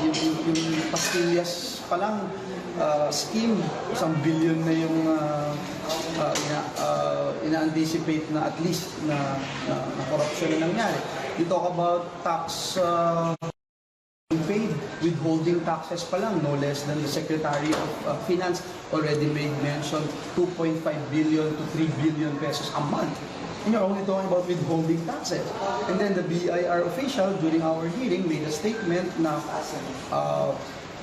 yung pastillas pa lang, scheme, 1 billion na yung ina-anticipate na at least na corruption na nangyari. You talk about tax unpaid, withholding taxes pa lang, no less than the Secretary of Finance already made mention 2.5 billion to 3 billion pesos a month. And you're only talking about withholding taxes. And then the BIR official during our hearing made a statement na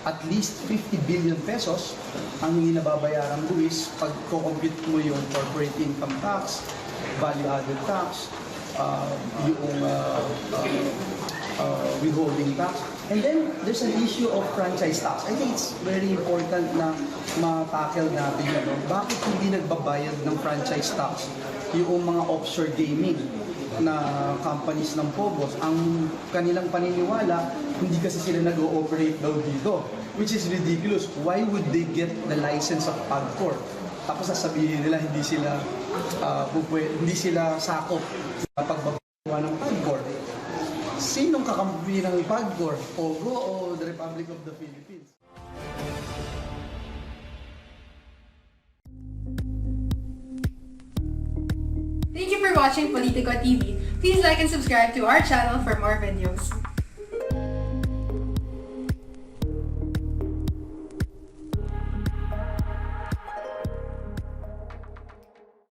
at least 50 billion pesos ang hindi nababayaran Luis pag co-compute mo yung corporate income tax, value-added tax, yung withholding tax. And then, there's an issue of franchise tax. I think it's very important na ma-tackle natin yun. No? Bakit hindi nagbabayad ng franchise tax yung mga offshore gaming na companies ng POGOs? Ang kanilang paniniwala, hindi kasi sila nag-ooperate daw dito. Which is ridiculous. Why would they get the license of POGO? Tapos sasabihin nila hindi sila sakop sa pagbaba ng POGO. Sinong kakampi ng POGO? POGO o the Republic of the Philippines? Thank you for watching Politiko TV. Please like and subscribe to our channel for more videos.